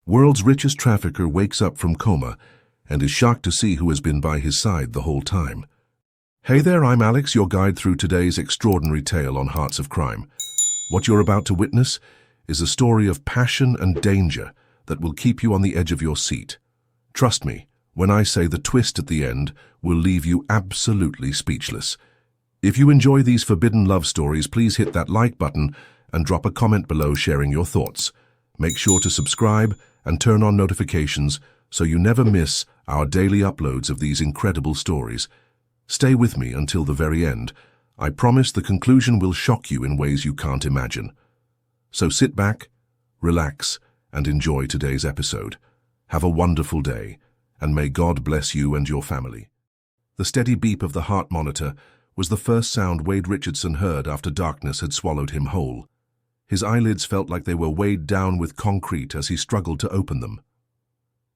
World's richest trafficker wakes up from coma and is shocked to see who has been by his side the whole time. Hey there, I'm Alex, your guide through today's extraordinary tale on Hearts of Crime. What you're about to witness is a story of passion and danger that will keep you on the edge of your seat. Trust me, when I say the twist at the end will leave you absolutely speechless. If you enjoy these forbidden love stories, please hit that like button and drop a comment below sharing your thoughts. Make sure to subscribe and turn on notifications so you never miss our daily uploads of these incredible stories. Stay with me until the very end. I promise the conclusion will shock you in ways you can't imagine. So sit back, relax, and enjoy today's episode. Have a wonderful day, and may God bless you and your family. The steady beep of the heart monitor was the first sound Wade Richardson heard after darkness had swallowed him whole. His eyelids felt like they were weighed down with concrete as he struggled to open them.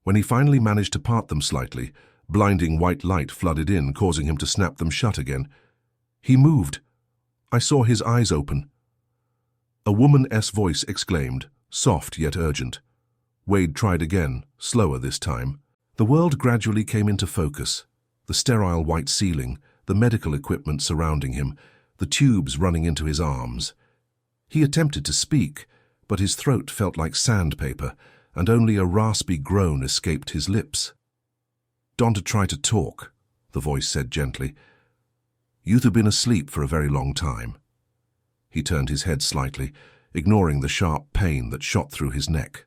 When he finally managed to part them slightly, blinding white light flooded in, causing him to snap them shut again. He moved. I saw his eyes open. A woman's voice exclaimed, soft yet urgent. Wade tried again, slower this time. The world gradually came into focus. The sterile white ceiling, the medical equipment surrounding him, the tubes running into his arms. He attempted to speak, but his throat felt like sandpaper, and only a raspy groan escaped his lips. "Don't try to talk," the voice said gently. "You've been asleep for a very long time." He turned his head slightly, ignoring the sharp pain that shot through his neck.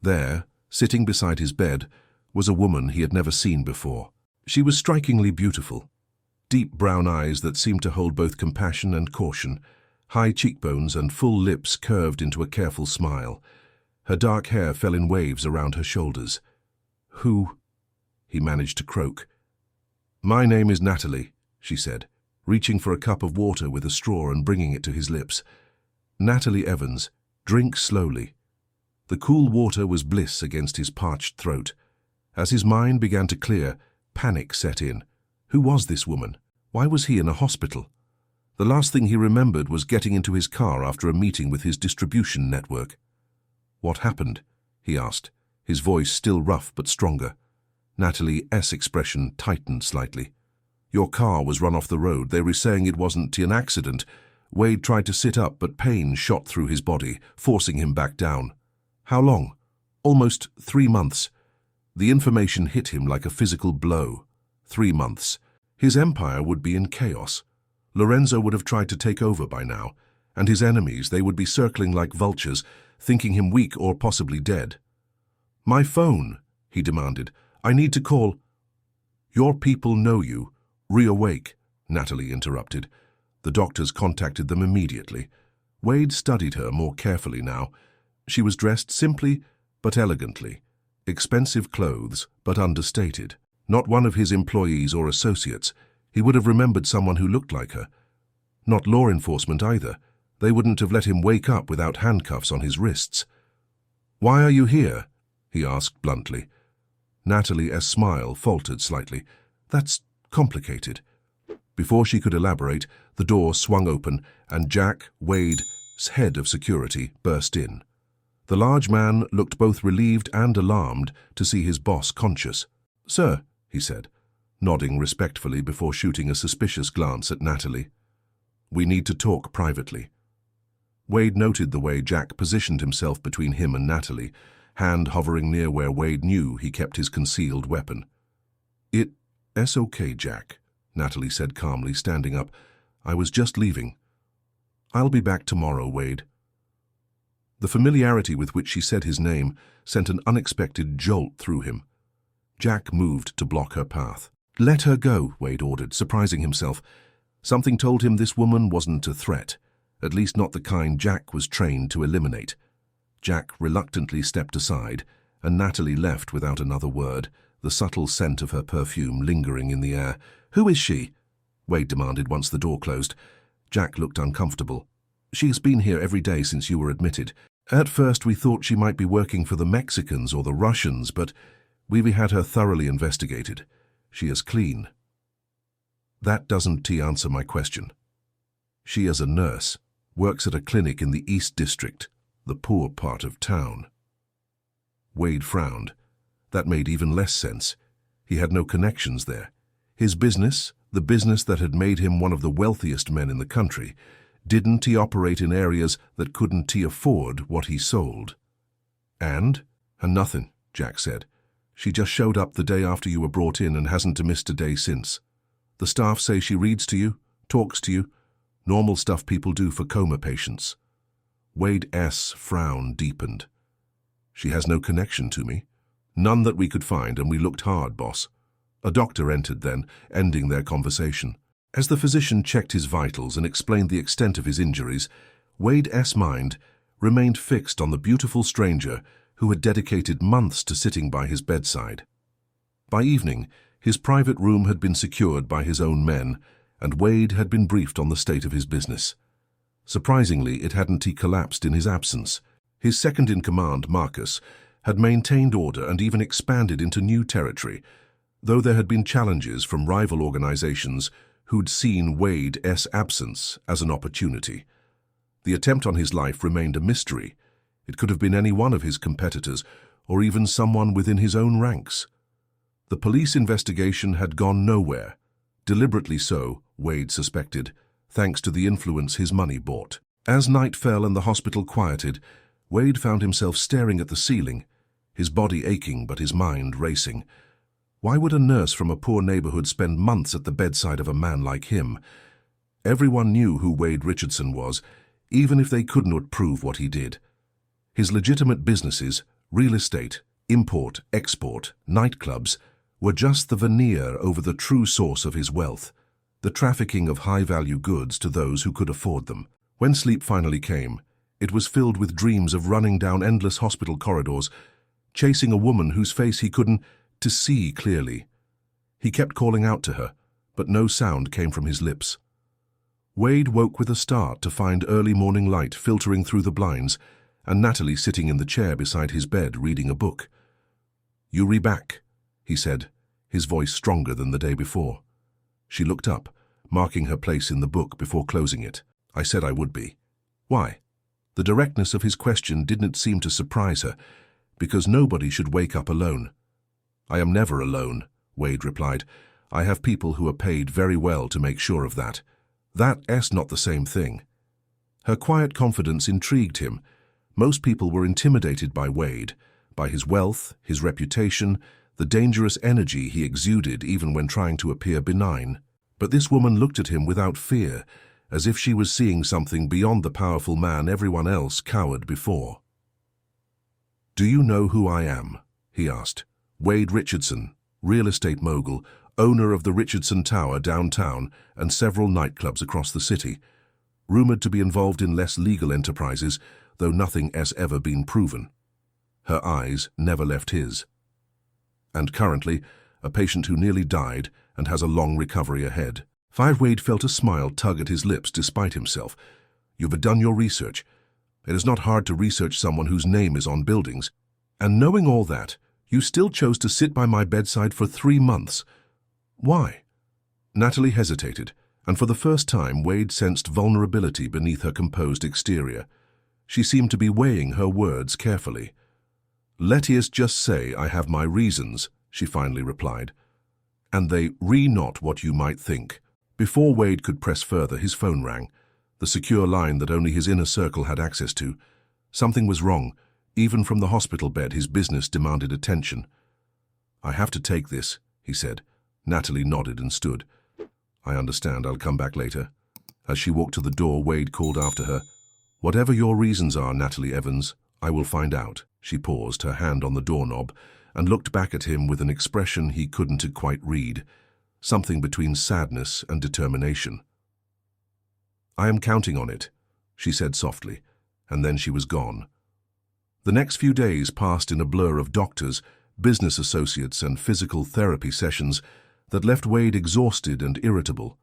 There, sitting beside his bed, was a woman he had never seen before. She was strikingly beautiful. Deep brown eyes that seemed to hold both compassion and caution, high cheekbones and full lips curved into a careful smile. Her dark hair fell in waves around her shoulders. "Who?" he managed to croak. "My name is Natalie," she said, reaching for a cup of water with a straw and bringing it to his lips. "Natalie Evans, drink slowly." The cool water was bliss against his parched throat. As his mind began to clear, panic set in. Who was this woman? Why was he in a hospital? The last thing he remembered was getting into his car after a meeting with his distribution network. "What happened?" he asked, his voice still rough but stronger. Natalie's expression tightened slightly. "Your car was run off the road. They were saying it wasn't an accident." Wade tried to sit up, but pain shot through his body, forcing him back down. "How long?" "Almost 3 months." The information hit him like a physical blow. 3 months. His empire would be in chaos. Lorenzo would have tried to take over by now, and his enemies, they would be circling like vultures, thinking him weak or possibly dead. "My phone," he demanded. "I need to call." "Your people know you. Reawake," Natalie interrupted. The doctors contacted them immediately. Wade studied her more carefully now. She was dressed simply but elegantly. Expensive clothes, but understated. Not one of his employees or associates. He would have remembered someone who looked like her. Not law enforcement either. They wouldn't have let him wake up without handcuffs on his wrists. "Why are you here?" he asked bluntly. Natalie's smile faltered slightly. "That's complicated." Before she could elaborate, the door swung open and Jack, Wade's head of security, burst in. The large man looked both relieved and alarmed to see his boss conscious. "Sir," he said, nodding respectfully before shooting a suspicious glance at Natalie. "We need to talk privately." Wade noted the way Jack positioned himself between him and Natalie, hand hovering near where Wade knew he kept his concealed weapon. "It's okay, Jack," Natalie said calmly, standing up. "I was just leaving." "I'll be back tomorrow, Wade." The familiarity with which she said his name sent an unexpected jolt through him. Jack moved to block her path. "Let her go," Wade ordered, surprising himself. Something told him this woman wasn't a threat, at least not the kind Jack was trained to eliminate. Jack reluctantly stepped aside, and Natalie left without another word, the subtle scent of her perfume lingering in the air. "Who is she?" Wade demanded once the door closed. Jack looked uncomfortable. "She has been here every day since you were admitted. At first we thought she might be working for the Mexicans or the Russians, but we've had her thoroughly investigated. She is clean." "That doesn't answer my question." "She is a nurse, works at a clinic in the East District, the poor part of town." Wade frowned. That made even less sense. He had no connections there. His business, the business that had made him one of the wealthiest men in the country, didn't he operate in areas that couldn't he afford what he sold? And nothing, Jack said. She just showed up the day after you were brought in and hasn't missed a day since. The staff say she reads to you, talks to you, normal stuff people do for coma patients. Wade's frown deepened. She has no connection to me. None that we could find, and we looked hard, boss. A doctor entered then, ending their conversation. As the physician checked his vitals and explained the extent of his injuries, Wade's mind remained fixed on the beautiful stranger who had dedicated months to sitting by his bedside. By evening, his private room had been secured by his own men, and Wade had been briefed on the state of his business. Surprisingly, it hadn't collapsed in his absence. His second-in-command, Marcus, had maintained order and even expanded into new territory, though there had been challenges from rival organizations who'd seen Wade's absence as an opportunity. The attempt on his life remained a mystery. It could have been any one of his competitors, or even someone within his own ranks. The police investigation had gone nowhere, deliberately so, Wade suspected, thanks to the influence his money bought. As night fell and the hospital quieted, Wade found himself staring at the ceiling, his body aching but his mind racing. Why would a nurse from a poor neighborhood spend months at the bedside of a man like him? Everyone knew who Wade Richardson was, even if they couldn't prove what he did. His legitimate businesses, real estate, import, export, nightclubs, were just the veneer over the true source of his wealth, the trafficking of high-value goods to those who could afford them. When sleep finally came, it was filled with dreams of running down endless hospital corridors, chasing a woman whose face he couldn't see clearly. He kept calling out to her, but no sound came from his lips. Wade woke with a start to find early morning light filtering through the blinds, and Natalie sitting in the chair beside his bed reading a book. "You re back," he said, his voice stronger than the day before. She looked up, marking her place in the book before closing it. "I said I would be." "Why?" The directness of his question didn't seem to surprise her, because nobody should wake up alone. "I am never alone," Wade replied. "I have people who are paid very well to make sure of that. That's not the same thing." Her quiet confidence intrigued him. Most people were intimidated by Wade, by his wealth, his reputation, the dangerous energy he exuded even when trying to appear benign. But this woman looked at him without fear, as if she was seeing something beyond the powerful man everyone else cowered before. "Do you know who I am?" he asked. "Wade Richardson, real estate mogul, owner of the Richardson Tower downtown and several nightclubs across the city, rumored to be involved in less legal enterprises, though nothing has ever been proven." Her eyes never left his. "And currently, a patient who nearly died and has a long recovery ahead." Wade felt a smile tug at his lips despite himself. "You've done your research. It is not hard to research someone whose name is on buildings. And knowing all that, you still chose to sit by my bedside for 3 months. Why?" Natalie hesitated, and for the first time Wade sensed vulnerability beneath her composed exterior. She seemed to be weighing her words carefully. "Let's just say I have my reasons," she finally replied. "And they not what you might think." Before Wade could press further, his phone rang, the secure line that only his inner circle had access to. Something was wrong. Even from the hospital bed, his business demanded attention. "I have to take this," he said. Natalie nodded and stood. "I understand. I'll come back later." As she walked to the door, Wade called after her. "Whatever your reasons are, Natalie Evans, I will find out." She paused, her hand on the doorknob, and looked back at him with an expression he couldn't quite read, something between sadness and determination. "I am counting on it," she said softly, and then she was gone. The next few days passed in a blur of doctors, business associates, and physical therapy sessions that left Wade exhausted and irritable.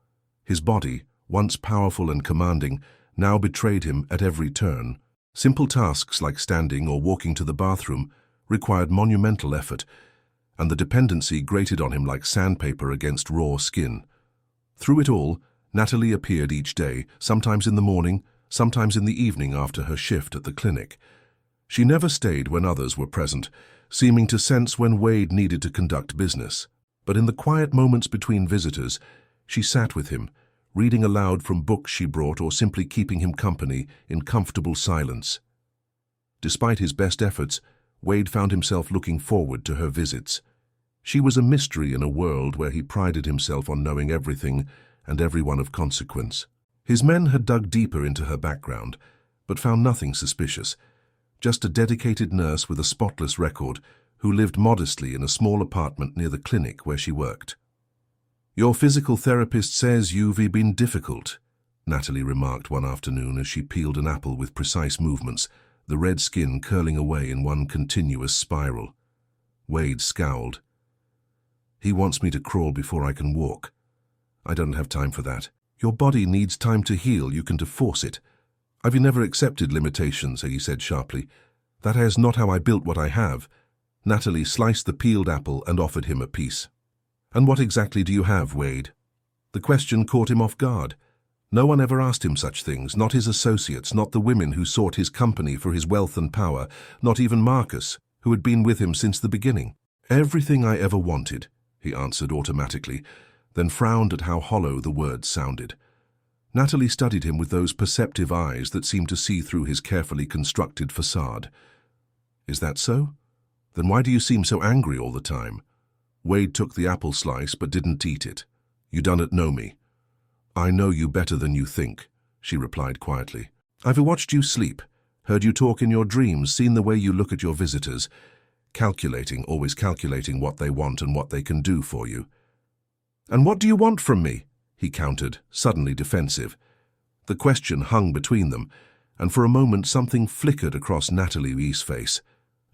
His body, once powerful and commanding, now betrayed him at every turn. Simple tasks like standing or walking to the bathroom required monumental effort, and the dependency grated on him like sandpaper against raw skin. Through it all, Natalie appeared each day, sometimes in the morning, sometimes in the evening after her shift at the clinic. She never stayed when others were present, seeming to sense when Wade needed to conduct business. But in the quiet moments between visitors, she sat with him, reading aloud from books she brought or simply keeping him company in comfortable silence. Despite his best efforts, Wade found himself looking forward to her visits. She was a mystery in a world where he prided himself on knowing everything and everyone of consequence. His men had dug deeper into her background, but found nothing suspicious. Just a dedicated nurse with a spotless record who lived modestly in a small apartment near the clinic where she worked. "Your physical therapist says you've been difficult," Natalie remarked one afternoon as she peeled an apple with precise movements, the red skin curling away in one continuous spiral. Wade scowled. "He wants me to crawl before I can walk. I don't have time for that. Your body needs time to heal, you can force it. I've never accepted limitations," he said sharply. "That is not how I built what I have." Natalie sliced the peeled apple and offered him a piece. "And what exactly do you have, Wade?" The question caught him off guard. No one ever asked him such things, not his associates, not the women who sought his company for his wealth and power, not even Marcus, who had been with him since the beginning. "Everything I ever wanted," he answered automatically, then frowned at how hollow the words sounded. Natalie studied him with those perceptive eyes that seemed to see through his carefully constructed facade. "Is that so? Then why do you seem so angry all the time?" Wade took the apple slice but didn't eat it. "You don't know me." "I know you better than you think," she replied quietly. "I've watched you sleep, heard you talk in your dreams, seen the way you look at your visitors, calculating, always calculating what they want and what they can do for you." "And what do you want from me?" he countered, suddenly defensive. The question hung between them, and for a moment something flickered across Natalie's face,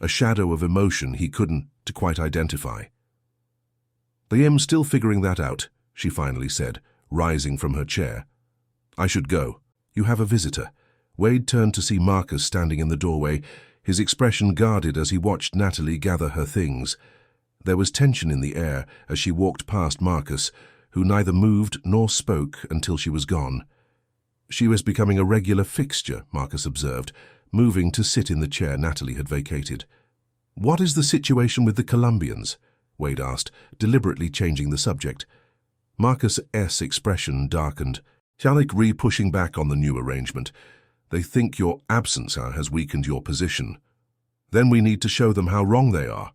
a shadow of emotion he couldn't quite identify. "I am still figuring that out," she finally said, rising from her chair. "I should go. You have a visitor." Wade turned to see Marcus standing in the doorway, his expression guarded as he watched Natalie gather her things. There was tension in the air as she walked past Marcus, who neither moved nor spoke until she was gone. She was becoming a regular fixture, Marcus observed, moving to sit in the chair Natalie had vacated. "What is the situation with the Colombians?" Wade asked, deliberately changing the subject. Marcus' expression darkened. "Shalik pushing back on the new arrangement. They think your absence has weakened your position. Then we need to show them how wrong they are."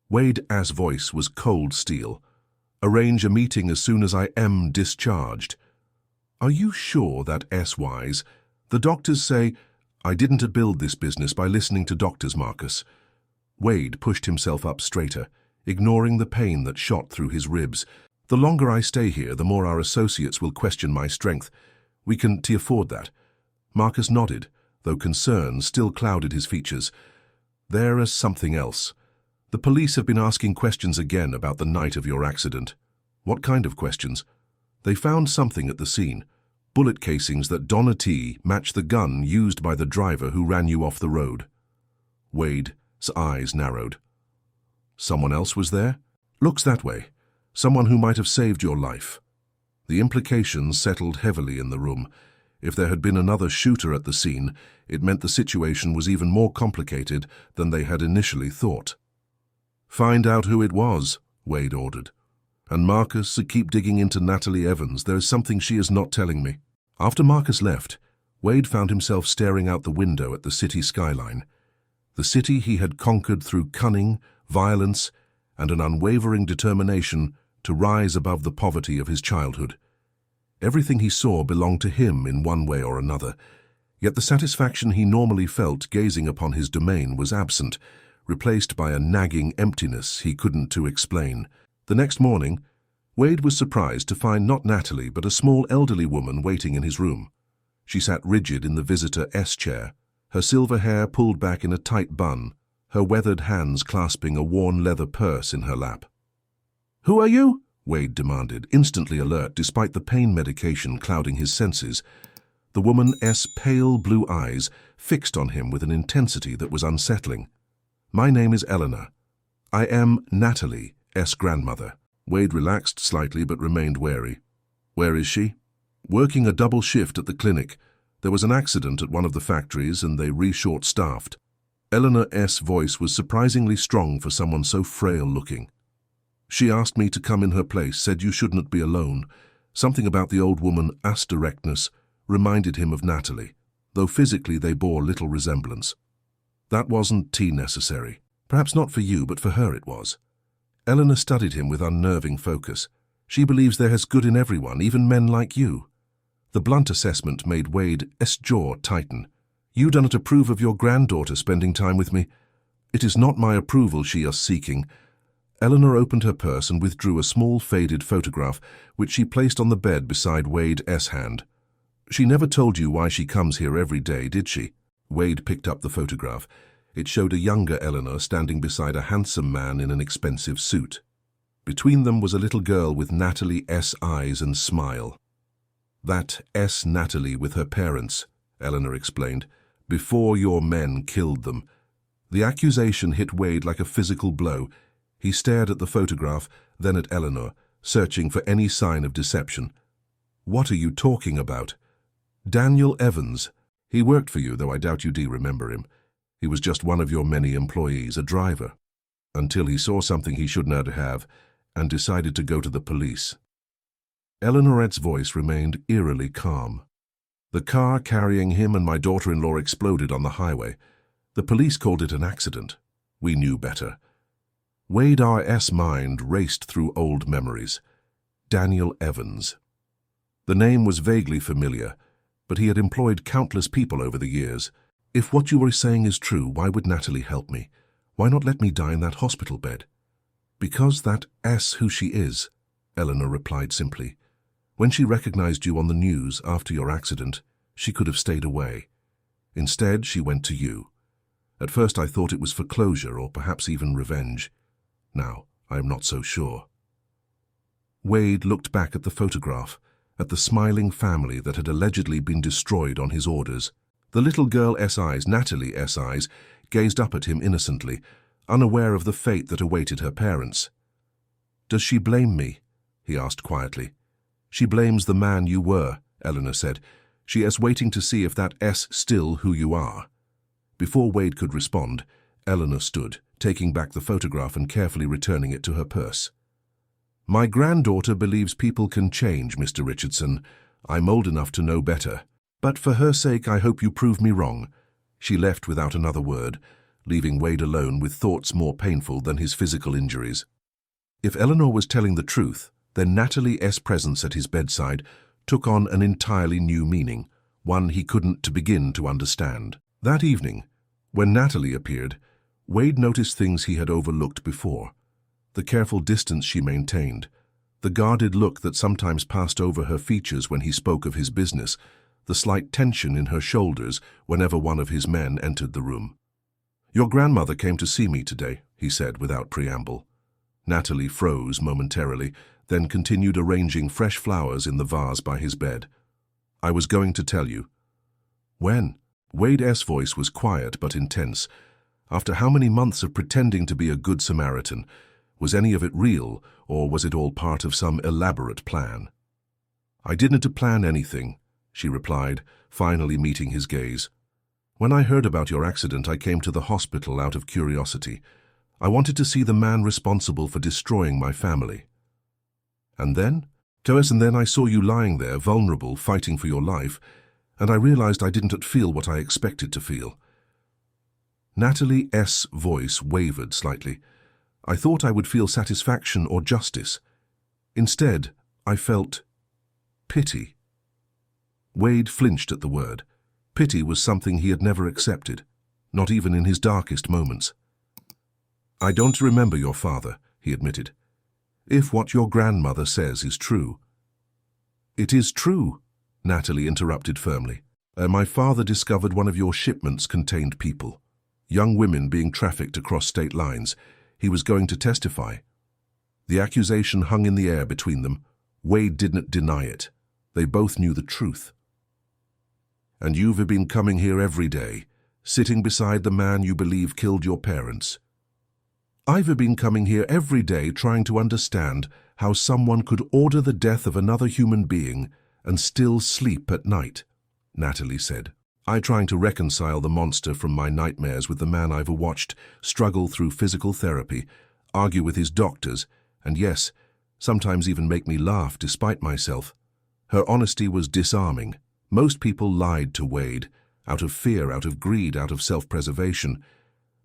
Wade's voice was cold steel. "Arrange a meeting as soon as I am discharged." "Are you sure that wise? The doctors say—" "I didn't build this business by listening to doctors, Marcus." Wade pushed himself up straighter, ignoring the pain that shot through his ribs. "The longer I stay here, the more our associates will question my strength. We can afford that." Marcus nodded, though concern still clouded his features. "There is something else. The police have been asking questions again about the night of your accident." "What kind of questions?" "They found something at the scene. Bullet casings that Donati match the gun used by the driver who ran you off the road." Wade's eyes narrowed. "Someone else was there?" "Looks that way. Someone who might have saved your life." The implications settled heavily in the room. If there had been another shooter at the scene, it meant the situation was even more complicated than they had initially thought. "Find out who it was," Wade ordered. "And Marcus, keep digging into Natalie Evans. There is something she is not telling me." After Marcus left, Wade found himself staring out the window at the city skyline. The city he had conquered through cunning, violence, and an unwavering determination to rise above the poverty of his childhood. Everything he saw belonged to him in one way or another, yet the satisfaction he normally felt gazing upon his domain was absent, replaced by a nagging emptiness he couldn't explain. The next morning, Wade was surprised to find not Natalie but a small elderly woman waiting in his room. She sat rigid in the visitor-s chair, her silver hair pulled back in a tight bun, her weathered hands clasping a worn leather purse in her lap. "Who are you?" Wade demanded, instantly alert despite the pain medication clouding his senses. The woman's pale blue eyes fixed on him with an intensity that was unsettling. "My name is Eleanor. I am Natalie's grandmother." Wade relaxed slightly but remained wary. "Where is she?" "Working a double shift at the clinic. There was an accident at one of the factories and they re-short-staffed." Eleanor's voice was surprisingly strong for someone so frail-looking. She asked me to come in her place, said you shouldn't be alone. Something about the old woman's directness reminded him of Natalie, though physically they bore little resemblance. That wasn't necessary. Perhaps not for you, but for her it was. Eleanor studied him with unnerving focus. She believes there is good in everyone, even men like you. The blunt assessment made Wade's jaw tighten. You do not approve of your granddaughter spending time with me? It is not my approval she is seeking. Eleanor opened her purse and withdrew a small faded photograph, which she placed on the bed beside Wade's hand. She never told you why she comes here every day, did she? Wade picked up the photograph. It showed a younger Eleanor standing beside a handsome man in an expensive suit. Between them was a little girl with Natalie's eyes and smile. That's Natalie with her parents, Eleanor explained, before your men killed them. The accusation hit Wade like a physical blow. He stared at the photograph, then at Eleanor, searching for any sign of deception. What are you talking about? Daniel Evans. He worked for you, though I doubt you do remember him. He was just one of your many employees, a driver, until he saw something he should not have and decided to go to the police. Eleanor's voice remained eerily calm. The car carrying him and my daughter-in-law exploded on the highway. The police called it an accident. We knew better. Wade's mind raced through old memories. Daniel Evans. The name was vaguely familiar, but he had employed countless people over the years. If what you were saying is true, why would Natalie help me? Why not let me die in that hospital bed? Because that's who she is, Eleanor replied simply. When she recognized you on the news after your accident, she could have stayed away. Instead, she went to you. At first I thought it was for closure or perhaps even revenge. Now, I am not so sure. Wade looked back at the photograph, at the smiling family that had allegedly been destroyed on his orders. The little girl's eyes, Natalie's eyes, gazed up at him innocently, unaware of the fate that awaited her parents. Does she blame me? He asked quietly. She blames the man you were, Eleanor said. She is waiting to see if that's still who you are. Before Wade could respond, Eleanor stood, taking back the photograph and carefully returning it to her purse. My granddaughter believes people can change, Mr. Richardson. I'm old enough to know better. But for her sake, I hope you prove me wrong. She left without another word, leaving Wade alone with thoughts more painful than his physical injuries. If Eleanor was telling the truth, then Natalie's presence at his bedside took on an entirely new meaning, one he couldn't begin to understand. That evening, when Natalie appeared, Wade noticed things he had overlooked before. The careful distance she maintained, the guarded look that sometimes passed over her features when he spoke of his business, the slight tension in her shoulders whenever one of his men entered the room. Your grandmother came to see me today, he said without preamble. Natalie froze momentarily, then continued arranging fresh flowers in the vase by his bed. I was going to tell you. When? Wade's voice was quiet but intense. After how many months of pretending to be a good Samaritan? Was any of it real, or was it all part of some elaborate plan? I didn't plan anything, she replied, finally meeting his gaze. When I heard about your accident, I came to the hospital out of curiosity. I wanted to see the man responsible for destroying my family. And then? And then I saw you lying there, vulnerable, fighting for your life, and I realized I didn't feel what I expected to feel. Natalie's voice wavered slightly. I thought I would feel satisfaction or justice. Instead, I felt pity. Wade flinched at the word. Pity was something he had never accepted, not even in his darkest moments. I don't remember your father, he admitted. If what your grandmother says is true. It is true, Natalie interrupted firmly. My father discovered one of your shipments contained people, young women being trafficked across state lines. He was going to testify. The accusation hung in the air between them. Wade didn't deny it. They both knew the truth. And you've been coming here every day, sitting beside the man you believe killed your parents. I've been coming here every day trying to understand how someone could order the death of another human being and still sleep at night, Natalie said. I trying to reconcile the monster from my nightmares with the man I've watched struggle through physical therapy, argue with his doctors, and yes, sometimes even make me laugh despite myself. Her honesty was disarming. Most people lied to Wade, out of fear, out of greed, out of self-preservation.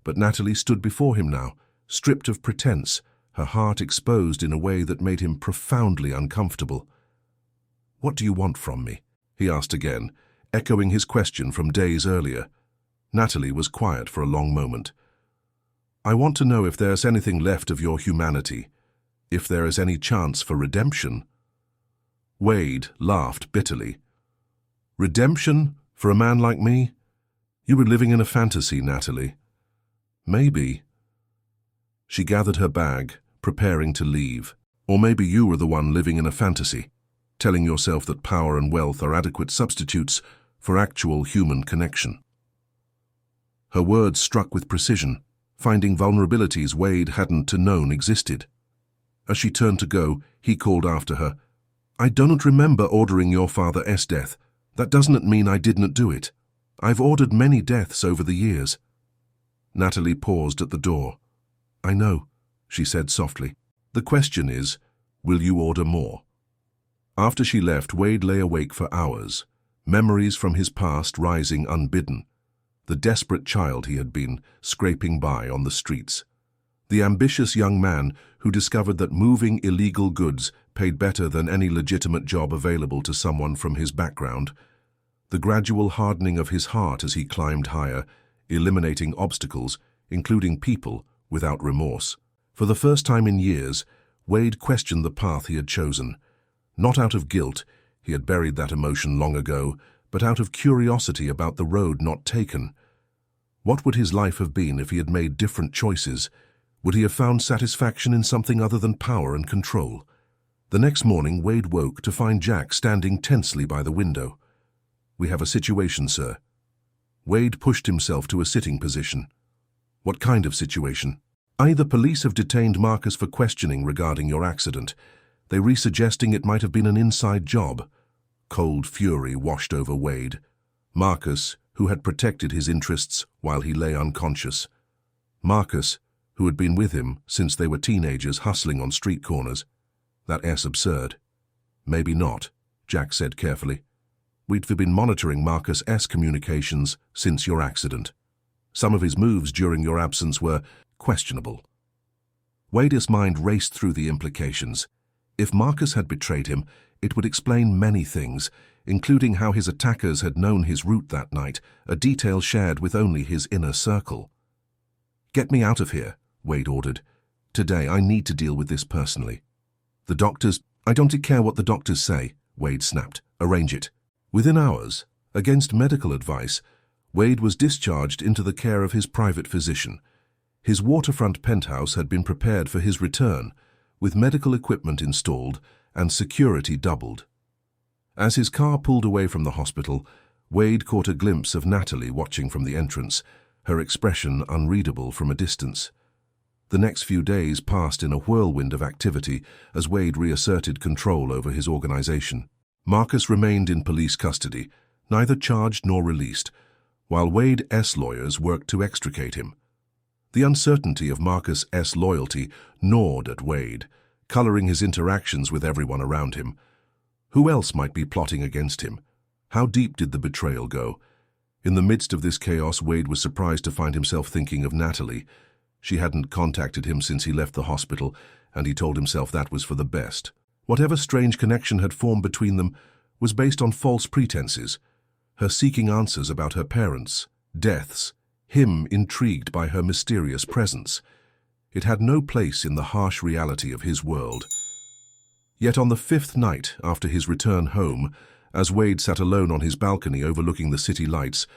But Natalie stood before him now, stripped of pretense, her heart exposed in a way that made him profoundly uncomfortable. "What do you want from me?" he asked again, echoing his question from days earlier. Natalie was quiet for a long moment. "I want to know if there's anything left of your humanity, if there is any chance for redemption." Wade laughed bitterly. "Redemption for a man like me? You were living in a fantasy, Natalie." "Maybe." She gathered her bag, preparing to leave. "Or maybe you were the one living in a fantasy, telling yourself that power and wealth are adequate substitutes for actual human connection." Her words struck with precision, finding vulnerabilities Wade hadn't known existed. As she turned to go, he called after her, "I don't remember ordering your father's death. That doesn't mean I didn't do it. I've ordered many deaths over the years." Natalie paused at the door. "I know," she said softly. "The question is, will you order more?" After she left, Wade lay awake for hours, memories from his past rising unbidden. The desperate child he had been, scraping by on the streets. The ambitious young man who discovered that moving illegal goods paid better than any legitimate job available to someone from his background. The gradual hardening of his heart as he climbed higher, eliminating obstacles, including people, without remorse. For the first time in years, Wade questioned the path he had chosen. Not out of guilt, he had buried that emotion long ago, but out of curiosity about the road not taken. What would his life have been if he had made different choices? Would he have found satisfaction in something other than power and control? The next morning, Wade woke to find Jack standing tensely by the window. "We have a situation, sir." Wade pushed himself to a sitting position. "What kind of situation?" "The police have detained Marcus for questioning regarding your accident. They suggesting it might have been an inside job." Cold fury washed over Wade. Marcus, who had protected his interests while he lay unconscious. Marcus, who had been with him since they were teenagers hustling on street corners. That's absurd. "Maybe not," Jack said carefully. "We've been monitoring Marcus's communications since your accident. Some of his moves during your absence were questionable." Wade's mind raced through the implications. If Marcus had betrayed him, it would explain many things, including how his attackers had known his route that night, a detail shared with only his inner circle. "Get me out of here," Wade ordered. "Today I need to deal with this personally." "The doctors—" "I don't care what the doctors say," Wade snapped. "Arrange it." Within hours, against medical advice, Wade was discharged into the care of his private physician. His waterfront penthouse had been prepared for his return, with medical equipment installed and security doubled. As his car pulled away from the hospital, Wade caught a glimpse of Natalie watching from the entrance, her expression unreadable from a distance. The next few days passed in a whirlwind of activity as Wade reasserted control over his organization. Marcus remained in police custody, neither charged nor released, while Wade's lawyers worked to extricate him. The uncertainty of Marcus's loyalty gnawed at Wade, coloring his interactions with everyone around him. Who else might be plotting against him? How deep did the betrayal go? In the midst of this chaos, Wade was surprised to find himself thinking of Natalie. She hadn't contacted him since he left the hospital, and he told himself that was for the best. Whatever strange connection had formed between them was based on false pretenses. Her seeking answers about her parents, deaths, him intrigued by her mysterious presence. It had no place in the harsh reality of his world. Yet on the 5th night after his return home, as Wade sat alone on his balcony overlooking the city lights,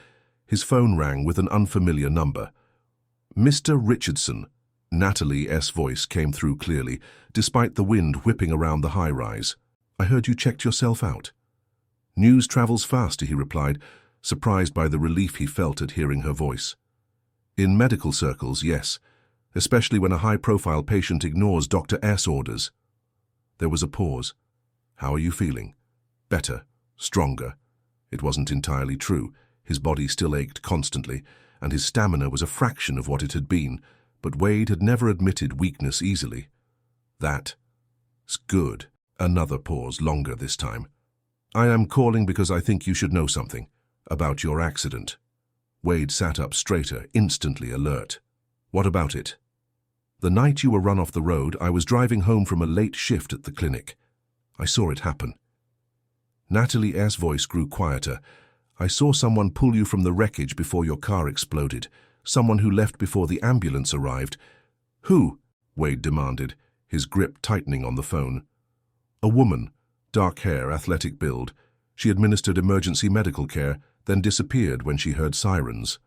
his phone rang with an unfamiliar number. "Mr. Richardson," Natalie's voice came through clearly, despite the wind whipping around the high-rise. "I heard you checked yourself out." "News travels faster," he replied, surprised by the relief he felt at hearing her voice. "In medical circles, yes, especially when a high-profile patient ignores Dr. S. orders." There was a pause. "How are you feeling?" "Better. Stronger." It wasn't entirely true. His body still ached constantly, and his stamina was a fraction of what it had been, but Wade had never admitted weakness easily. That's good. Another pause, longer this time. I am calling because I think you should know something about your accident. Wade sat up straighter, instantly alert. What about it? The night you were run off the road, I was driving home from a late shift at the clinic. I saw it happen. Natalie's voice grew quieter. I saw someone pull you from the wreckage before your car exploded. Someone who left before the ambulance arrived. Who? Wade demanded, his grip tightening on the phone. A woman, dark hair, athletic build. She administered emergency medical care, then disappeared when she heard sirens.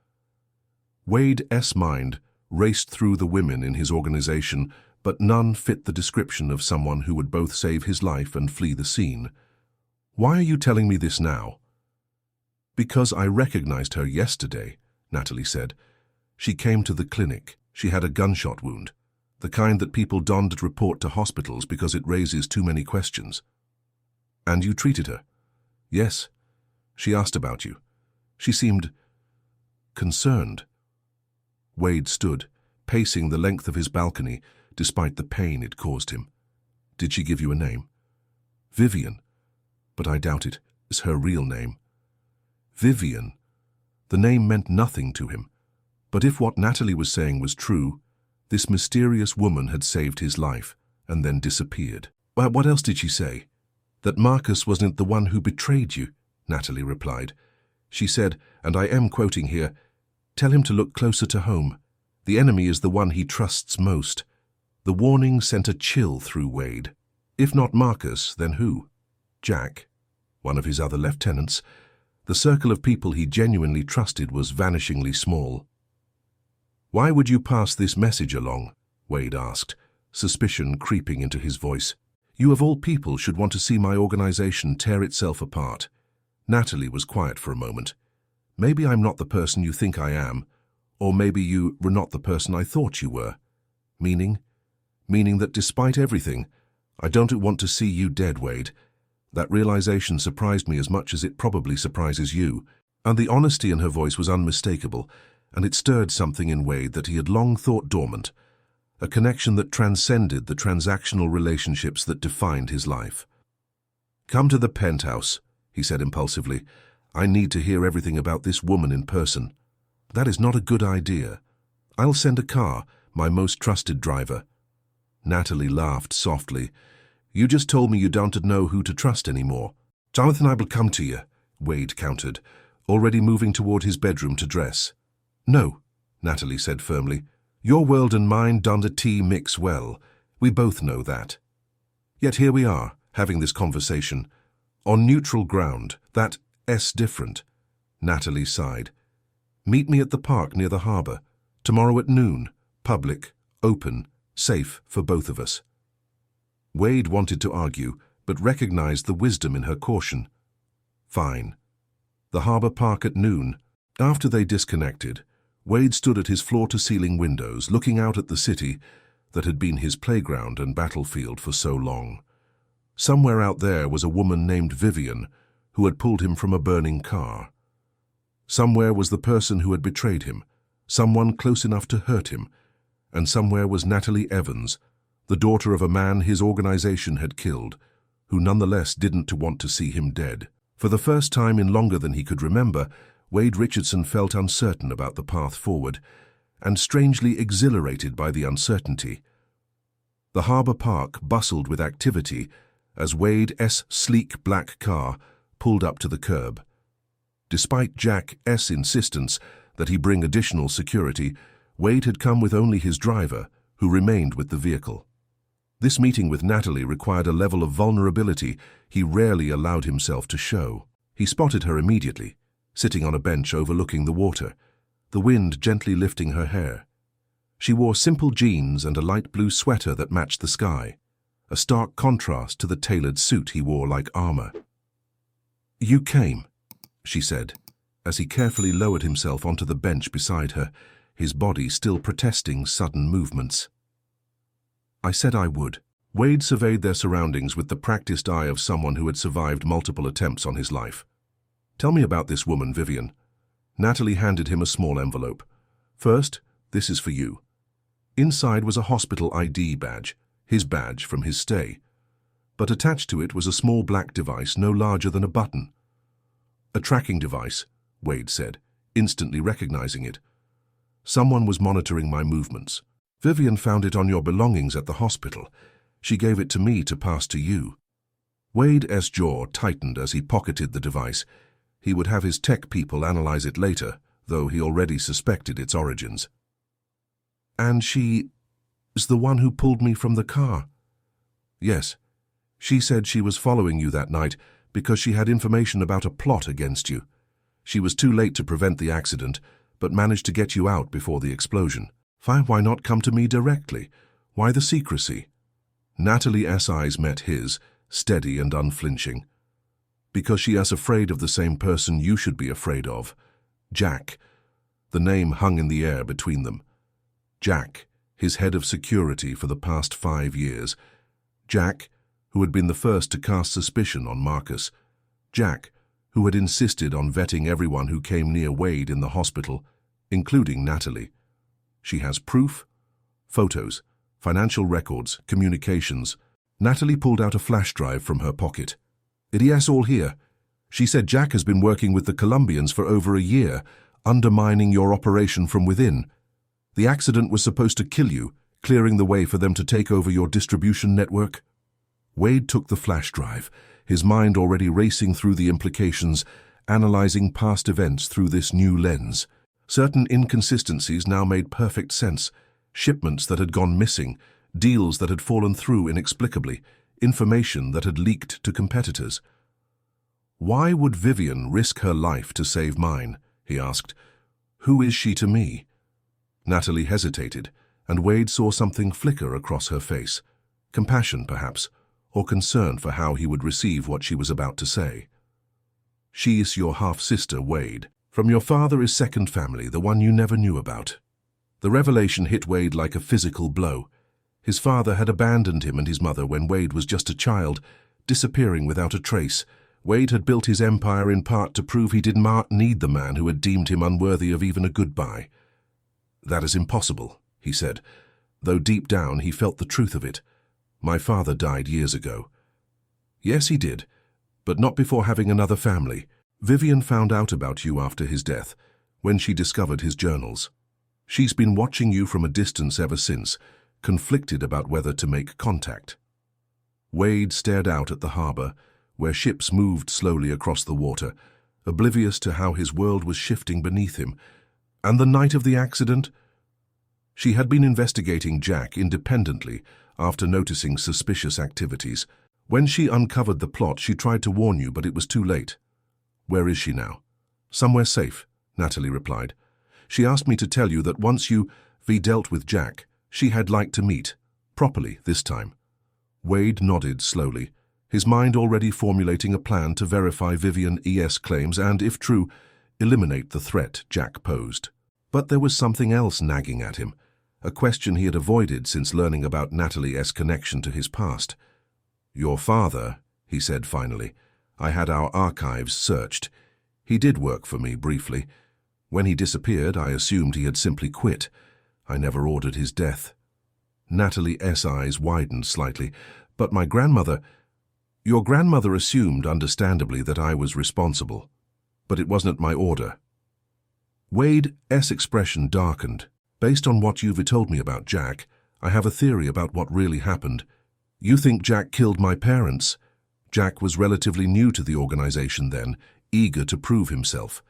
Wade's mind raced through the women in his organization, but none fit the description of someone who would both save his life and flee the scene. Why are you telling me this now? Because I recognized her yesterday, Natalie said. She came to the clinic. She had a gunshot wound, the kind that people don't report to hospitals because it raises too many questions. And you treated her? Yes. She asked about you. She seemed concerned. Wade stood, pacing the length of his balcony, despite the pain it caused him. Did she give you a name? Vivian. But I doubt it is her real name. Vivian. The name meant nothing to him. But if what Natalie was saying was true, this mysterious woman had saved his life and then disappeared. Well, what else did she say? That Marcus wasn't the one who betrayed you, Natalie replied. She said, and I am quoting here, "Tell him to look closer to home. The enemy is the one he trusts most." The warning sent a chill through Wade. If not Marcus, then who? Jack, one of his other lieutenants. The circle of people he genuinely trusted was vanishingly small. Why would you pass this message along? Wade asked, suspicion creeping into his voice. You of all people should want to see my organization tear itself apart. Natalie was quiet for a moment. Maybe I'm not the person you think I am, or maybe you were not the person I thought you were. Meaning that despite everything, I don't want to see you dead, Wade. That realization surprised me as much as it probably surprises you, and the honesty in her voice was unmistakable, and it stirred something in Wade that he had long thought dormant, a connection that transcended the transactional relationships that defined his life. Come to the penthouse, he said impulsively. I need to hear everything about this woman in person. That is not a good idea. I'll send a car, my most trusted driver. Natalie laughed softly. You just told me you don't know who to trust anymore. Jonathan, I will come to you, Wade countered, already moving toward his bedroom to dress. No, Natalie said firmly. Your world and mine don't mix well. We both know that. Yet here we are, having this conversation. On neutral ground, that's different. Natalie sighed. Meet me at the park near the harbour. Tomorrow at noon. Public, open, safe for both of us. Wade wanted to argue, but recognized the wisdom in her caution. Fine. The harbour park at noon. After they disconnected, Wade stood at his floor-to-ceiling windows, looking out at the city that had been his playground and battlefield for so long. Somewhere out there was a woman named Vivian, who had pulled him from a burning car. Somewhere was the person who had betrayed him, someone close enough to hurt him, and somewhere was Natalie Evans, the daughter of a man his organization had killed, who nonetheless didn't want to see him dead. For the first time in longer than he could remember, Wade Richardson felt uncertain about the path forward, and strangely exhilarated by the uncertainty. The harbour park bustled with activity as Wade's sleek black car pulled up to the curb. Despite Jack's insistence that he bring additional security, Wade had come with only his driver, who remained with the vehicle. This meeting with Natalie required a level of vulnerability he rarely allowed himself to show. He spotted her immediately, sitting on a bench overlooking the water, the wind gently lifting her hair. She wore simple jeans and a light blue sweater that matched the sky, a stark contrast to the tailored suit he wore like armor. You came, she said, as he carefully lowered himself onto the bench beside her, his body still protesting sudden movements. I said I would. Wade surveyed their surroundings with the practiced eye of someone who had survived multiple attempts on his life. Tell me about this woman, Vivian. Natalie handed him a small envelope. "First, this is for you." Inside was a hospital ID badge, his badge from his stay. But attached to it was a small black device no larger than a button. "A tracking device," Wade said, instantly recognizing it. "Someone was monitoring my movements. Vivian found it on your belongings at the hospital. She gave it to me to pass to you." Wade's jaw tightened as he pocketed the device. He would have his tech people analyze it later, though he already suspected its origins. "And she is the one who pulled me from the car?" "Yes. She said she was following you that night because she had information about a plot against you. She was too late to prevent the accident, but managed to get you out before the explosion." "Fine, why not come to me directly? Why the secrecy?" Natalie's eyes met his, steady and unflinching. "Because she is afraid of the same person you should be afraid of. Jack." The name hung in the air between them. Jack, his head of security for the past 5 years. Jack, who had been the first to cast suspicion on Marcus. Jack, who had insisted on vetting everyone who came near Wade in the hospital, including Natalie. She has proof, photos, financial records, communications. Natalie pulled out a flash drive from her pocket. "It is all here. She said Jack has been working with the Colombians for over a year, undermining your operation from within. The accident was supposed to kill you, clearing the way for them to take over your distribution network." Wade took the flash drive, his mind already racing through the implications, analyzing past events through this new lens. Certain inconsistencies now made perfect sense. Shipments that had gone missing, deals that had fallen through inexplicably, information that had leaked to competitors. "Why would Vivian risk her life to save mine?" he asked. "Who is she to me?" Natalie hesitated, and Wade saw something flicker across her face. Compassion, perhaps, or concern for how he would receive what she was about to say. "She is your half-sister, Wade. From your father's second family, the one you never knew about." The revelation hit Wade like a physical blow. His father had abandoned him and his mother when Wade was just a child, disappearing without a trace. Wade had built his empire in part to prove he did not need the man who had deemed him unworthy of even a goodbye. "That is impossible," he said, though deep down he felt the truth of it. "My father died years ago." "Yes, he did, but not before having another family. Vivian found out about you after his death, when she discovered his journals. She's been watching you from a distance ever since, conflicted about whether to make contact." Wade stared out at the harbor, where ships moved slowly across the water, oblivious to how his world was shifting beneath him. And the night of the accident? She had been investigating Jack independently after noticing suspicious activities. When she uncovered the plot, she tried to warn you, but it was too late. "Where is she now?" "Somewhere safe," Natalie replied. "She asked me to tell you that once you dealt with Jack, she had liked to meet, properly this time." Wade nodded slowly, his mind already formulating a plan to verify Vivian's claims and, if true, eliminate the threat Jack posed. But there was something else nagging at him, a question he had avoided since learning about Natalie's connection to his past. "Your father," he said finally. "I had our archives searched. He did work for me briefly. When he disappeared, I assumed he had simply quit. I never ordered his death." Natalie's eyes widened slightly. "But my grandmother—" "Your grandmother assumed, understandably, that I was responsible. But it wasn't at my order." Wade's expression darkened. "Based on what you've told me about Jack, I have a theory about what really happened. You think Jack killed my parents?" Jack was relatively new to the organization then, eager to prove himself.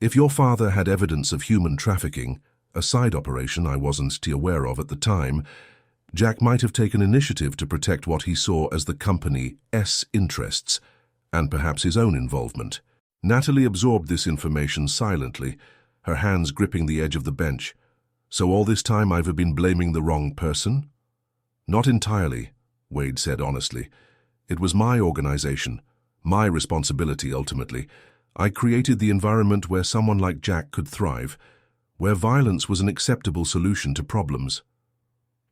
"If your father had evidence of human trafficking, a side operation I wasn't aware of at the time, Jack might have taken initiative to protect what he saw as the company's interests, and perhaps his own involvement." Natalie absorbed this information silently, her hands gripping the edge of the bench. "So all this time I've been blaming the wrong person?" "Not entirely," Wade said honestly. "It was my organization, my responsibility ultimately. I created the environment where someone like Jack could thrive, where violence was an acceptable solution to problems."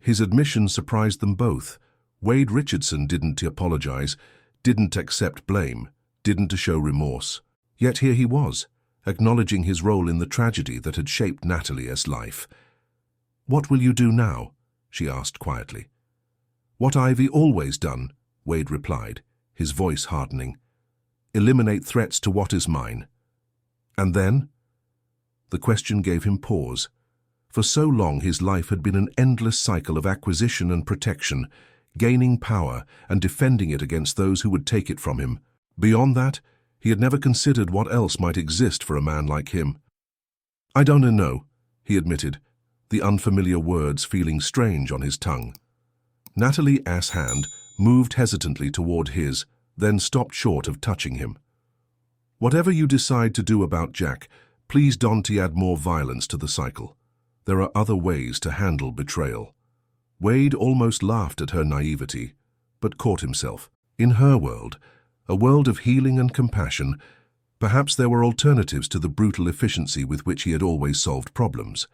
His admission surprised them both. Wade Richardson didn't apologize, didn't accept blame, didn't show remorse. Yet here he was, acknowledging his role in the tragedy that had shaped Natalie's life. "What will you do now?" she asked quietly. "What I've always done," Wade replied, his voice hardening. "Eliminate threats to what is mine." "And then?" The question gave him pause. For so long his life had been an endless cycle of acquisition and protection, gaining power and defending it against those who would take it from him. Beyond that, he had never considered what else might exist for a man like him. "I don't know," he admitted, the unfamiliar words feeling strange on his tongue. Natalie's hand moved hesitantly toward his, then stopped short of touching him. "Whatever you decide to do about Jack, please don't add more violence to the cycle. There are other ways to handle betrayal." Wade almost laughed at her naivety, but caught himself. In her world, a world of healing and compassion, perhaps there were alternatives to the brutal efficiency with which he had always solved problems.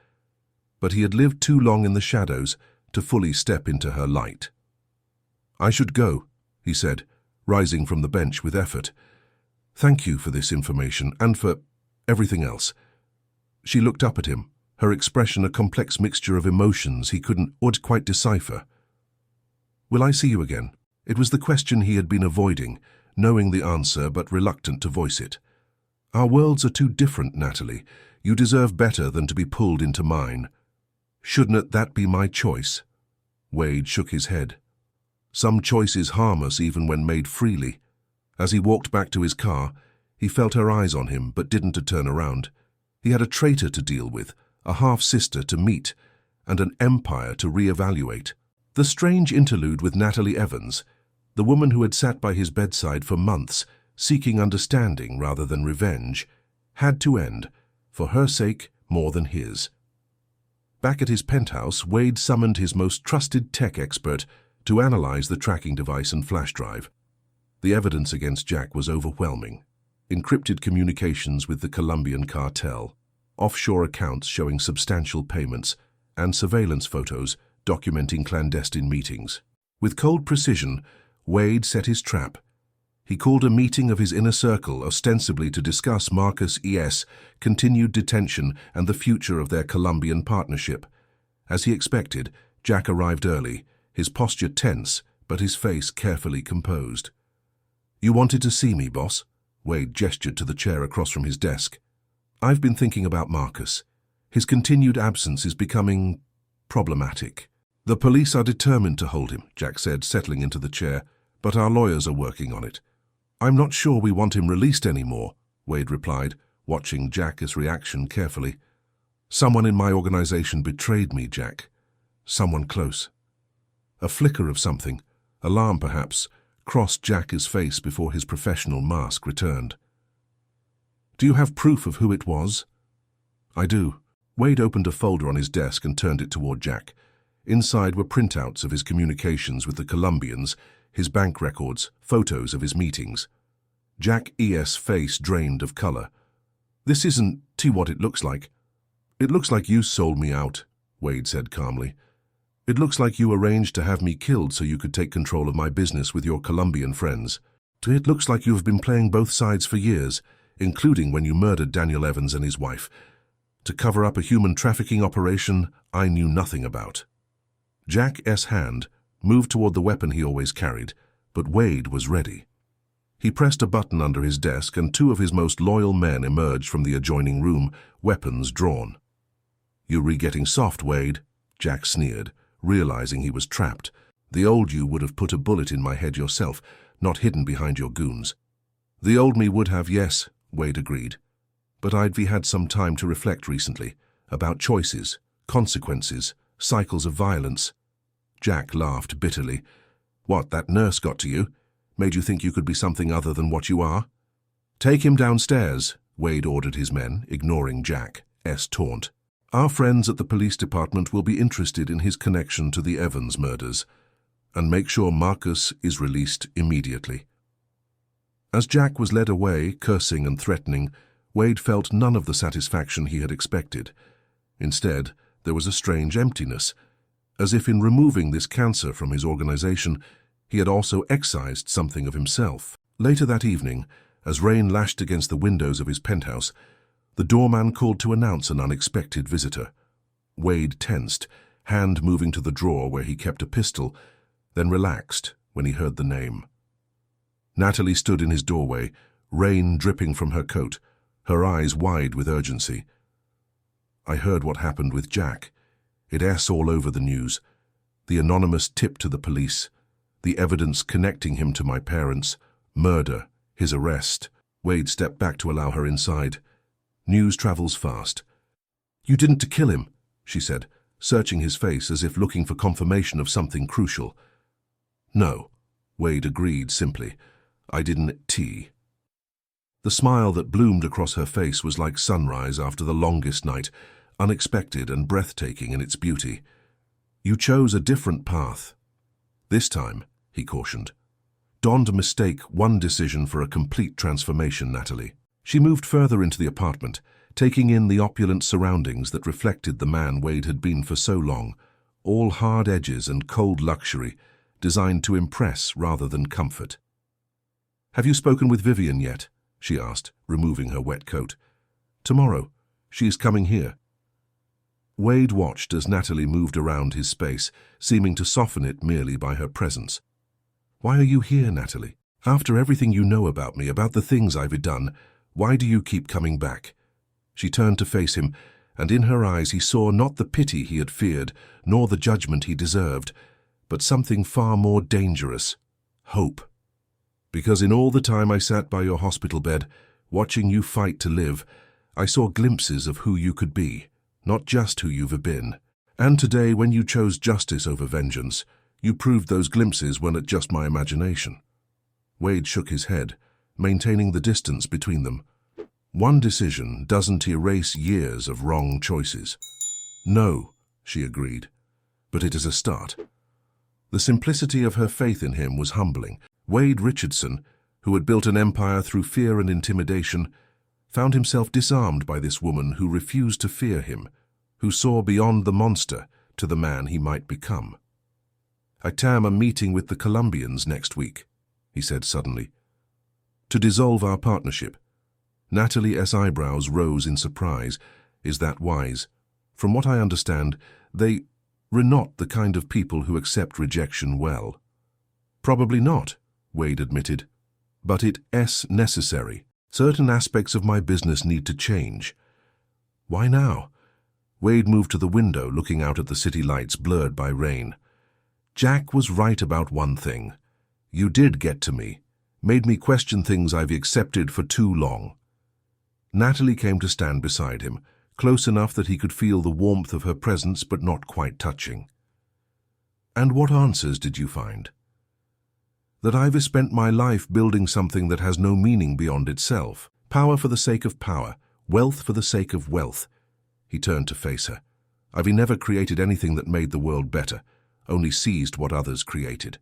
But he had lived too long in the shadows to fully step into her light. "I should go," he said, rising from the bench with effort. "Thank you for this information and for everything else." She looked up at him, her expression a complex mixture of emotions he couldn't quite decipher. "Will I see you again?" It was the question he had been avoiding, knowing the answer but reluctant to voice it. "Our worlds are too different, Natalie. You deserve better than to be pulled into mine." "Shouldn't that be my choice?" Wade shook his head. "Some choices harm us even when made freely." As he walked back to his car, he felt her eyes on him but didn't turn around. He had a traitor to deal with, a half-sister to meet, and an empire to re-evaluate. The strange interlude with Natalie Evans, the woman who had sat by his bedside for months, seeking understanding rather than revenge, had to end, for her sake more than his. Back at his penthouse, Wade summoned his most trusted tech expert to analyze the tracking device and flash drive. The evidence against Jack was overwhelming. Encrypted communications with the Colombian cartel, offshore accounts showing substantial payments, and surveillance photos documenting clandestine meetings. With cold precision, Wade set his trap. He called a meeting of his inner circle ostensibly to discuss Marcus' continued detention and the future of their Colombian partnership. As he expected, Jack arrived early, his posture tense, but his face carefully composed. "You wanted to see me, boss?" Wade gestured to the chair across from his desk. "I've been thinking about Marcus. His continued absence is becoming problematic." "The police are determined to hold him," Jack said, settling into the chair, "but our lawyers are working on it." "I'm not sure we want him released anymore," Wade replied, watching Jack's reaction carefully. "Someone in my organization betrayed me, Jack. Someone close." A flicker of something, alarm perhaps, crossed Jack's face before his professional mask returned. "Do you have proof of who it was?" "I do." Wade opened a folder on his desk and turned it toward Jack. Inside were printouts of his communications with the Colombians, his bank records, photos of his meetings. Jack's face drained of color. "This isn't what it looks like." "It looks like you sold me out," Wade said calmly. "It looks like you arranged to have me killed so you could take control of my business with your Colombian friends. It looks like you have been playing both sides for years, including when you murdered Daniel Evans and his wife, to cover up a human trafficking operation I knew nothing about." Jack's hand moved toward the weapon he always carried, but Wade was ready. He pressed a button under his desk and two of his most loyal men emerged from the adjoining room, weapons drawn. "You're getting soft, Wade," Jack sneered, realizing he was trapped. "The old you would have put a bullet in my head yourself, not hidden behind your goons." "The old me would have, yes," Wade agreed. "But I'd had some time to reflect recently, about choices, consequences, cycles of violence." Jack laughed bitterly. "What, that nurse got to you? Made you think you could be something other than what you are?" "Take him downstairs," Wade ordered his men, ignoring Jack's taunt. "Our friends at the police department will be interested in his connection to the Evans murders, and make sure Marcus is released immediately." As Jack was led away, cursing and threatening, Wade felt none of the satisfaction he had expected. Instead, there was a strange emptiness, as if in removing this cancer from his organization, he had also excised something of himself. Later that evening, as rain lashed against the windows of his penthouse, The doorman called to announce an unexpected visitor. Wade tensed, hand moving to the drawer where he kept a pistol, then relaxed when he heard the name. Natalie stood in his doorway, rain dripping from her coat, her eyes wide with urgency. "I heard what happened with Jack. It's all over the news. The anonymous tip to the police, the evidence connecting him to my parents, murder, his arrest." Wade stepped back to allow her inside. "News travels fast." "You didn't kill him," she said, searching his face as if looking for confirmation of something crucial. "No," Wade agreed simply. "I didn't tea." The smile that bloomed across her face was like sunrise after the longest night, unexpected and breathtaking in its beauty. "You chose a different path. This time," he cautioned. "Don't mistake one decision for a complete transformation, Natalie." She moved further into the apartment, taking in the opulent surroundings that reflected the man Wade had been for so long, all hard edges and cold luxury, designed to impress rather than comfort. "Have you spoken with Vivian yet?" she asked, removing her wet coat. "Tomorrow. She's coming here." Wade watched as Natalie moved around his space, seeming to soften it merely by her presence. "Why are you here, Natalie? After everything you know about me, about the things I've done, why do you keep coming back?" She turned to face him, and in her eyes he saw not the pity he had feared, nor the judgment he deserved, but something far more dangerous: hope. "Because in all the time I sat by your hospital bed, watching you fight to live, I saw glimpses of who you could be, not just who you've been. And today, when you chose justice over vengeance, you proved those glimpses weren't just my imagination." Wade shook his head, maintaining the distance between them. "One decision doesn't erase years of wrong choices." "No," she agreed, "but it is a start." The simplicity of her faith in him was humbling. Wade Richardson, who had built an empire through fear and intimidation, found himself disarmed by this woman who refused to fear him, who saw beyond the monster to the man he might become. "I am a meeting with the Colombians next week," he said suddenly, "to dissolve our partnership." Natalie's eyebrows rose in surprise. "Is that wise? From what I understand, they are not the kind of people who accept rejection well." "Probably not," Wade admitted, "but it's necessary. Certain aspects of my business need to change." "Why now?" Wade moved to the window, looking out at the city lights blurred by rain. "Jack was right about one thing. You did get to me, made me question things I've accepted for too long." Natalie came to stand beside him, close enough that he could feel the warmth of her presence but not quite touching. "And what answers did you find?" "That I've spent my life building something that has no meaning beyond itself. Power for the sake of power, wealth for the sake of wealth." He turned to face her. "I've never created anything that made the world better, only seized what others created."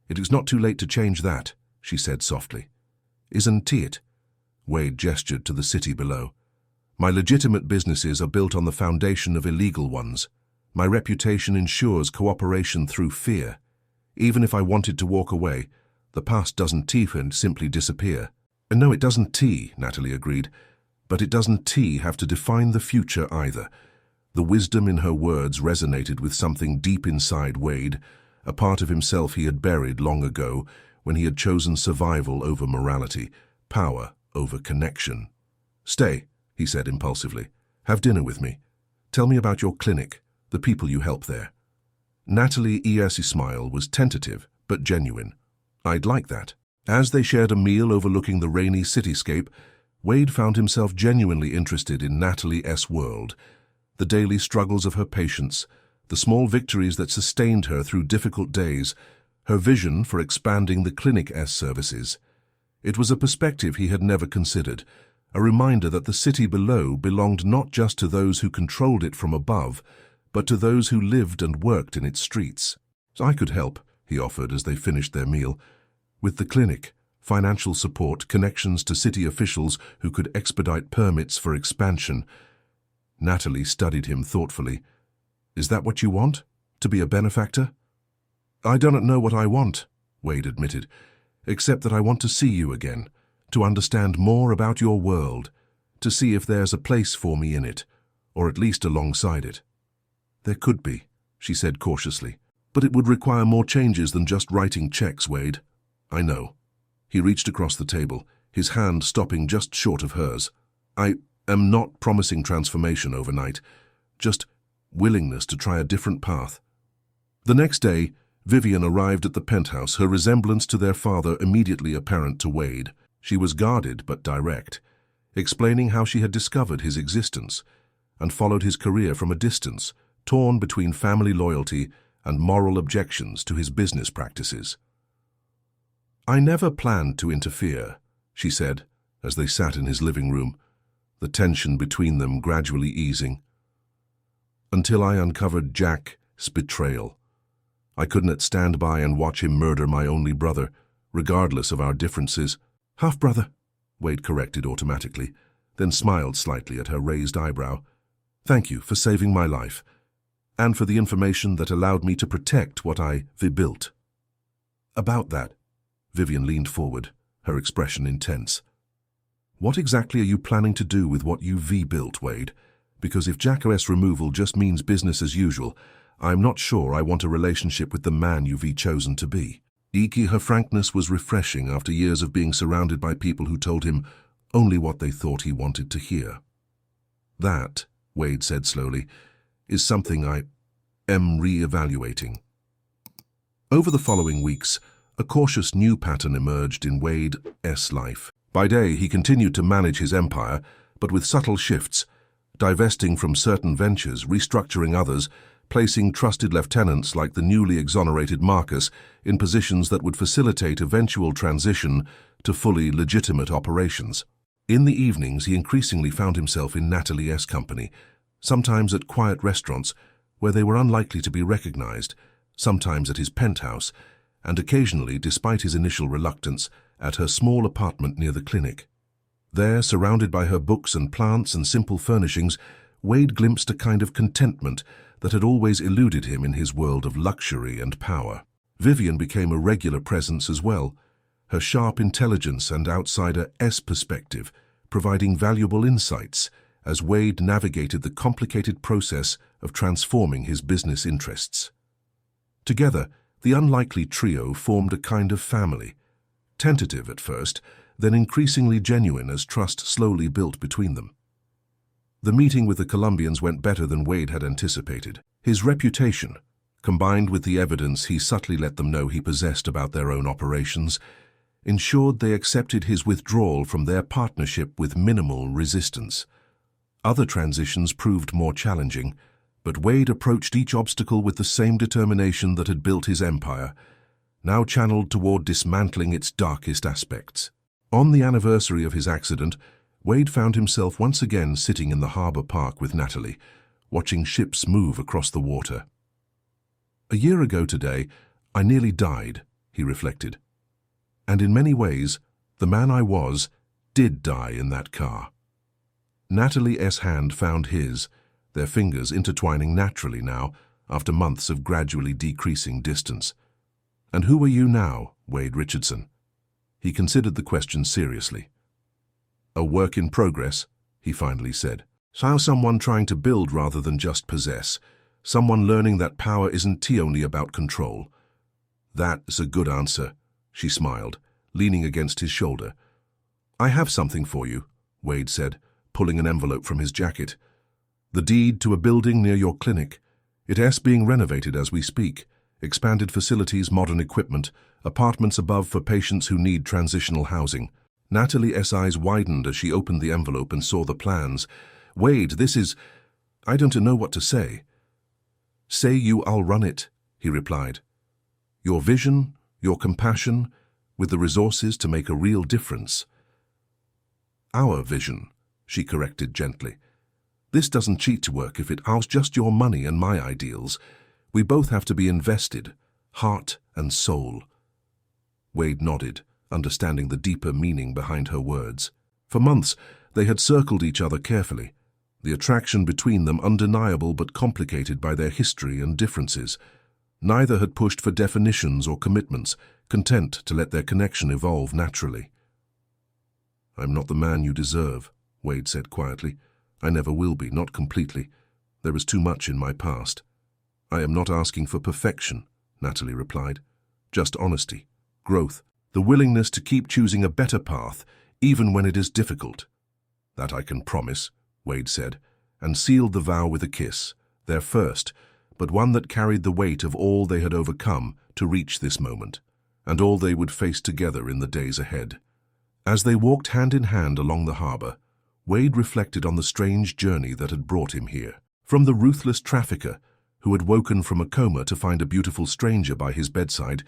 "It is not too late to change that," she said softly. "Isn't it?" Wade gestured to the city below. "My legitimate businesses are built on the foundation of illegal ones. My reputation ensures cooperation through fear. Even if I wanted to walk away, the past doesn't even simply disappear." "And no, it doesn't, Natalie agreed. "But it doesn't have to define the future either." The wisdom in her words resonated with something deep inside Wade, a part of himself he had buried long ago when he had chosen survival over morality, power over connection. "Stay," he said impulsively. "Have dinner with me. Tell me about your clinic, the people you help there." Natalie's smile was tentative but genuine. "I'd like that." As they shared a meal overlooking the rainy cityscape, Wade found himself genuinely interested in Natalie's world, the daily struggles of her patients, the small victories that sustained her through difficult days, her vision for expanding the clinic's services. It was a perspective he had never considered, a reminder that the city below belonged not just to those who controlled it from above, but to those who lived and worked in its streets. "I could help," he offered as they finished their meal, "with the clinic, financial support, connections to city officials who could expedite permits for expansion." Natalie studied him thoughtfully. "Is that what you want? To be a benefactor?" "I don't know what I want," Wade admitted, "except that I want to see you again, to understand more about your world, to see if there's a place for me in it, or at least alongside it. There could be, she said cautiously, but it would require more changes than just writing checks, Wade. I know. He reached across the table, his hand stopping just short of hers. I am not promising transformation overnight, just willingness to try a different path. The next day, Vivian arrived at the penthouse, her resemblance to their father immediately apparent to Wade. She was guarded but direct, explaining how she had discovered his existence and followed his career from a distance, torn between family loyalty and moral objections to his business practices. I never planned to interfere, she said, as they sat in his living room, the tension between them gradually easing. Until I uncovered Jack's betrayal. I couldn't stand by and watch him murder my only brother, regardless of our differences. Half-brother, Wade corrected automatically, then smiled slightly at her raised eyebrow. Thank you for saving my life, and for the information that allowed me to protect what I built. About that, Vivian leaned forward, her expression intense. What exactly are you planning to do with what you built, Wade? Because if Jack's removal just means business as usual, I'm not sure I want a relationship with the man you've chosen to be. Her frankness was refreshing after years of being surrounded by people who told him only what they thought he wanted to hear. That, Wade said slowly, is something I am re-evaluating. Over the following weeks, a cautious new pattern emerged in Wade's life. By day, he continued to manage his empire, but with subtle shifts, divesting from certain ventures, restructuring others, placing trusted lieutenants like the newly exonerated Marcus in positions that would facilitate eventual transition to fully legitimate operations. In the evenings, he increasingly found himself in Natalie's company, sometimes at quiet restaurants where they were unlikely to be recognized, sometimes at his penthouse, and occasionally, despite his initial reluctance, at her small apartment near the clinic. There, surrounded by her books and plants and simple furnishings, Wade glimpsed a kind of contentment that had always eluded him in his world of luxury and power. Vivian became a regular presence as well, her sharp intelligence and outsider-esque perspective providing valuable insights as Wade navigated the complicated process of transforming his business interests. Together, the unlikely trio formed a kind of family, tentative at first, then increasingly genuine as trust slowly built between them. The meeting with the Colombians went better than Wade had anticipated. His reputation, combined with the evidence he subtly let them know he possessed about their own operations, ensured they accepted his withdrawal from their partnership with minimal resistance. Other transitions proved more challenging, but Wade approached each obstacle with the same determination that had built his empire, now channeled toward dismantling its darkest aspects. On the anniversary of his accident, Wade found himself once again sitting in the harbor park with Natalie, watching ships move across the water. A year ago today, I nearly died, he reflected. And in many ways, the man I was did die in that car. Natalie's hand found his, their fingers intertwining naturally now, after months of gradually decreasing distance. And who are you now, Wade Richardson? He considered the question seriously. A work in progress, he finally said. So someone trying to build rather than just possess. Someone learning that power isn't only about control. That's a good answer, she smiled, leaning against his shoulder. I have something for you, Wade said, pulling an envelope from his jacket. The deed to a building near your clinic. It's being renovated as we speak. Expanded facilities, modern equipment, apartments above for patients who need transitional housing. Natalie's eyes widened as she opened the envelope and saw the plans. Wade, this is... I don't know what to say. Say I'll run it, he replied. Your vision, your compassion, with the resources to make a real difference. Our vision, she corrected gently. This doesn't cheat to work if it asks just your money and my ideals. We both have to be invested, heart and soul. Wade nodded, understanding the deeper meaning behind her words. For months, they had circled each other carefully, the attraction between them undeniable but complicated by their history and differences. Neither had pushed for definitions or commitments, content to let their connection evolve naturally. I'm not the man you deserve, Wade said quietly. I never will be, not completely. There is too much in my past. I am not asking for perfection, Natalie replied. Just honesty, growth, the willingness to keep choosing a better path, even when it is difficult. That I can promise, Wade said, and sealed the vow with a kiss, their first, but one that carried the weight of all they had overcome to reach this moment, and all they would face together in the days ahead. As they walked hand in hand along the harbor, Wade reflected on the strange journey that had brought him here. From the ruthless trafficker, who had woken from a coma to find a beautiful stranger by his bedside,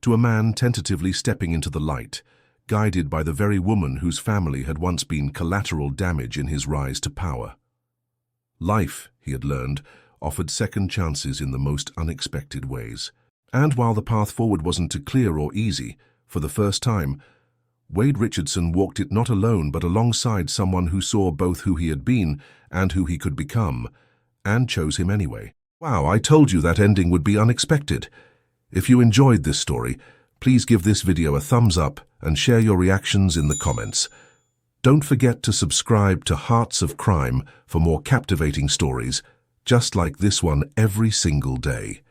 to a man tentatively stepping into the light, guided by the very woman whose family had once been collateral damage in his rise to power. Life, he had learned, offered second chances in the most unexpected ways. And while the path forward wasn't too clear or easy, for the first time, Wade Richardson walked it not alone but alongside someone who saw both who he had been and who he could become, and chose him anyway. Wow, I told you that ending would be unexpected. If you enjoyed this story, please give this video a thumbs up and share your reactions in the comments. Don't forget to subscribe to Hearts of Crime for more captivating stories, just like this one every single day.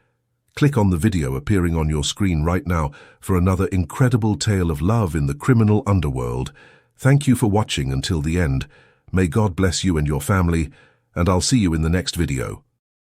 Click on the video appearing on your screen right now for another incredible tale of love in the criminal underworld. Thank you for watching until the end. May God bless you and your family, and I'll see you in the next video.